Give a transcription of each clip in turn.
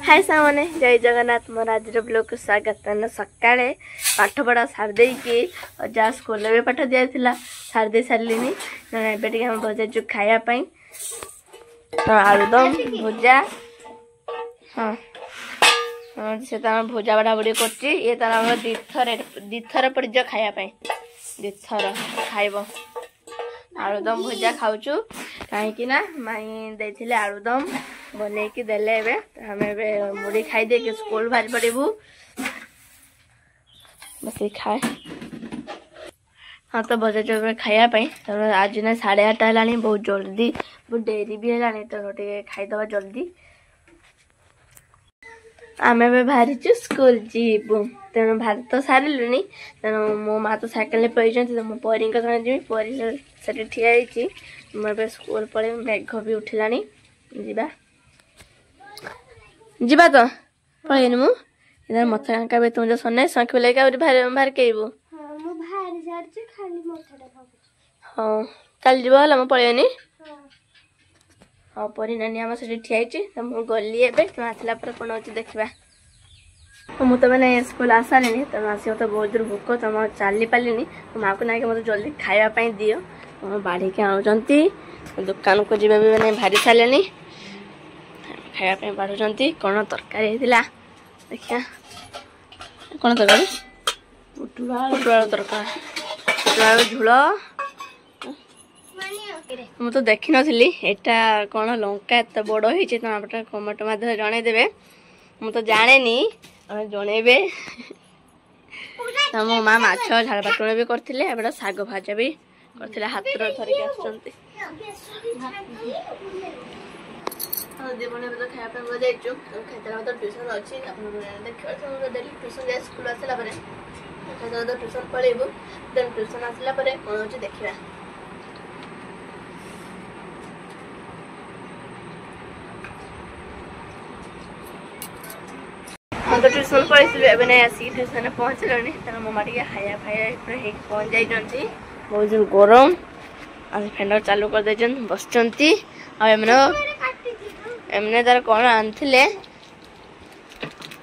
हाय सामने जय जगन्नाथ मोर आज ब्लॉग को स्वागत सका पाठ पढ़ा सारी जहाँ स्कूल में पाठ दिया सारी सारे एवं भजा खायापी तो आलुदम भुजा हाँ से भुजा बढ़ा बुड़ी कर दीथर पड़ खायापी दीथर खाइब आलुदम भुजा खाऊचु कहीं माई देते आलुदम बन की देले आम मुड़ी खाई दे स्कूल बाहर पड़ू बस खाए हाँ तो भजा चौक खायापी आज ना 8:30 है बहुत जल्दी बहुत डेरी भी है तो खाईदे जल्दी आम बाहरी स्कूल जीवु तेणु भात तो सारे तेणु मो माँ तो साइकेल पड़े तो मो परी जी परी से ठिया मुझे स्कूल पड़े मेघ भी उठिला जीवा जीवा तो पड़ेनि मु इधर मत कांका तुम जो सन्ना शंख लगे बाहर केबू हाँ कल जीव है मुझे पड़ेनि हाँ परी नानी आम से ठिया तो मुझे गली एवं तुम आसला कौन हो देखा ମୁଁ ତ ମାନେ ସ୍କୁଲ ଆସାରିନି ତେଣୁ ଆସିବ ତ ବହୁତ ଦୂର ଭୋକ ତ ମୁଁ ଚାଲି ପାରିଲିନି ମାଆକୁ ନାଇକି ମୋତେ ଜଲ୍ଦି ଖାଇବା ପାଇଁ ଦିଅ ମୁଁ ବାଢ଼ିକି ଆଣୁଛନ୍ତି ଦୋକାନକୁ ଯିବା ବି ମାନେ ଭାରି ସାରିଲେଣି ଖାଇବା ପାଇଁ ବାଢ଼ୁଛନ୍ତି କ'ଣ ତରକାରୀ ହେଇଥିଲା ଦେଖିବା କ'ଣ ତରକାରୀ ପୋଟଳ ତରକାରୀ ପୋଟଳ ଝୋଳ ମୁଁ ତ ଦେଖିନଥିଲି ଏଇଟା କ'ଣ ଲଙ୍କା ଏତେ ବଡ଼ ହେଇଛି ତମ ଆପଣ କମେଣ୍ଟ ମାଧ୍ୟମରେ ଜଣେଇଦେବେ ମୁଁ ତ ଜାଣେନି जनइबे मो माँ माछ झाड़ बाटुण भी करते एबड़ा शाग भाजा भी करते हाथ धरिक आसुँच खायापी बजाइचु खाइदेला तो ट्यूशन अच्छी देखिए ट्यूशन जाए स्कूल आसला खाइदेला ट्यूशन पलैबू देन ट्यूशन आसला कौन हो देखा हम तो ट्यूशन पढ़ी नहीं आसिक ट्यूशन पहुँचल तेना मो माँ खाया खाया पहुँच जाती बहुत जोर गरम आज फैन चालू कर दे बस एमने तार कौन आने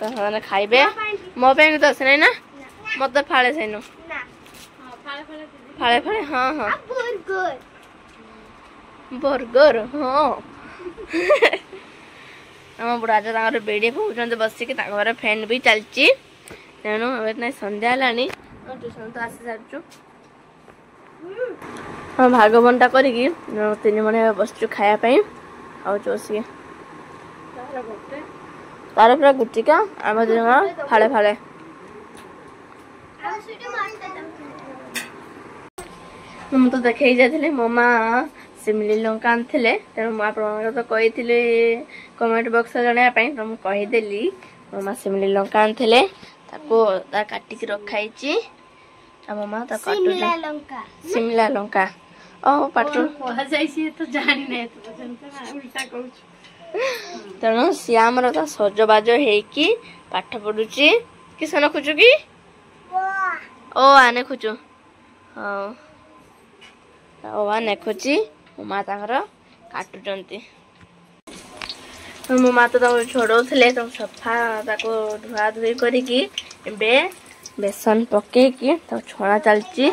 तो मैंने खाइबे मो पे तो आसे ना मत फाड़े सैन फाड़े फाड़े हाँ हाँ बर्गर हाँ आम बुढ़ाजा तक बेड़ी पकाते बसिक घर फैन भी चलती तेणु ना सन्ध्या है ट्यूशन तो आसी सारी हाँ भाग बंटा करी 3 मणि बसचु खायापी आसी तार पूरा गुटिका आम दिन फाड़े फाड़े मुझे तो देखे जाती मो माँ सिमली लंका आनी तेणु मुझे तो कही कमेंट बॉक्स जनवाई तो मुझे कहीदेली मो माँ सिमली लंका आनी काटिक रखाई मो माँ सिमला लंका ओ पाठ तेणु सी आमर तो सजबाज होकी पाठ पढ़ुची किस खोजु कि ओ आने खोजु हाँ ओ नेखुची मो माँ काटुचंती मो माँ तो छोड़े तो सफा धुआ धुई करी बेसन पकईकी छणा चलची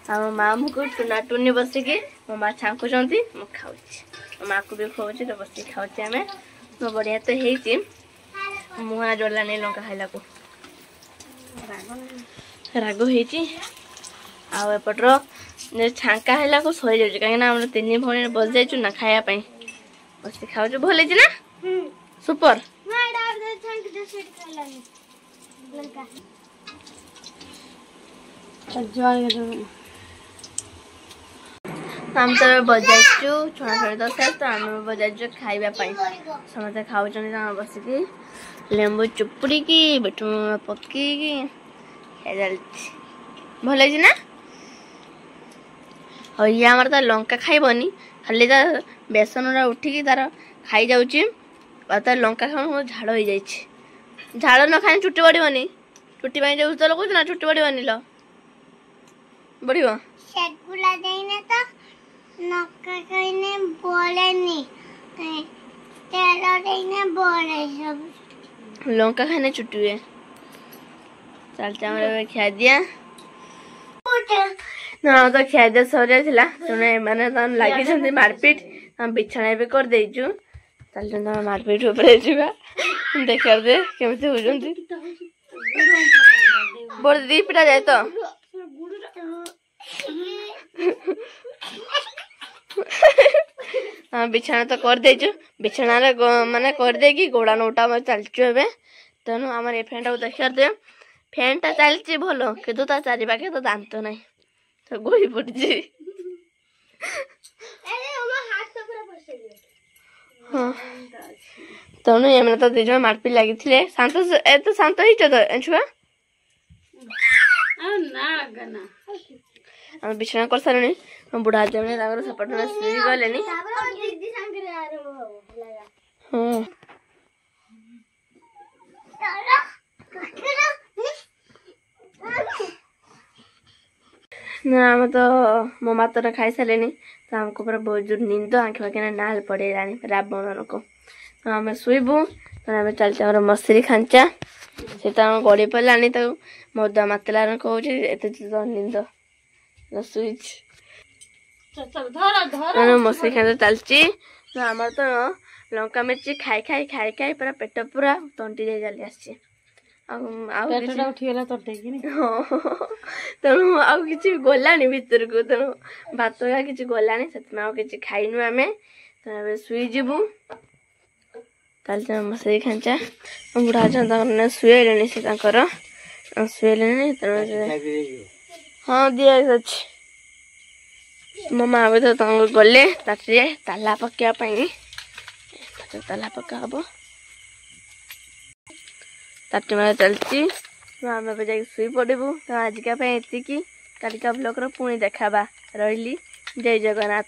मो माँ मुझे टुना टुनी बसिकी मो माँ छांकुचंती मु खाऊची मो माँ को भी खुआची तो बस खाऊची आम तो बढ़िया तो होती मुहा जला नहीं लंका खाइला को राग होती आउटर छांका है को सरी जाऊँ कहीं 3 भौणी बस जाइचु ना खायापी बस खाऊ भल ना सुपर आम तो बजाइचु छणा छड़ी तो शेष तो आम बजाइचु खाइबापी समस्ते खाऊँ बसिकी लेंबू चुपुड़ी की बेट पकईकी भल ना हाँ ये आमर तो लंका खाइबनी खाली बेसन उठिकी तार खाई जाऊँगी तार लंका खा झाड़ हो जाए झाड़ न खाए चुटी बढ़नी चुटी जो तो लगुच ना चुटी बढ़नी लो बढ़ लंका खाने छुट्टी हुए चलते हमारे खिया दिया ना तो खिया दिया सर तेने मैंने लगी मारपिट हम बिछाना भी कर देचु चलते मारपिट देखा दे केमती होती बड़ दी पिटा जाए तो हाँ बिछाना तो कर देचु बिछाना माने कर दे कि गोड़ा नोटा मैं चलचु एबे तेणु आम ए फैन टाक देखा दे फैन टा चलती भल कि चारि पाखे तो दांत ना तो गोई पड़ी हाँ तेणु एम तो दिज मारपिट लगी शांत एत शांत हो छुआ आम बिछना कर सारे बुढ़ा जमे सपट में शुई गले हाँ ना आम तो मो मातर खाई सारे तो हमको पूरा बहुत जोर नींद आँखि पाखे नाल पड़े रावण को तो आम शुबू तो आम चलते मसरी खांचा से गड़ी पड़ानी तो मदा मतला कौच एत नींद शुच मसरी खांचा चलची तो आम तो लंका मिर्ची खाई खाई खाई खाई पूरा पेट पूरा तंटी जाए चली आसी तेणु आउ कि गलानी भितर को तेणु भात कि गलानी से खाइनु आम तो शुईजु चलते मसरी खांचा बुढ़ा शुएले से शुएले तेणु हाँ दिया मो माँ भी तो गले ताला पकाइवाई ताला पका हम ताटी मार चलती आम जा शुई पड़ू तो आजिका एति कालिका ब्लॉग पुणी देखा रही जय जगन्नाथ।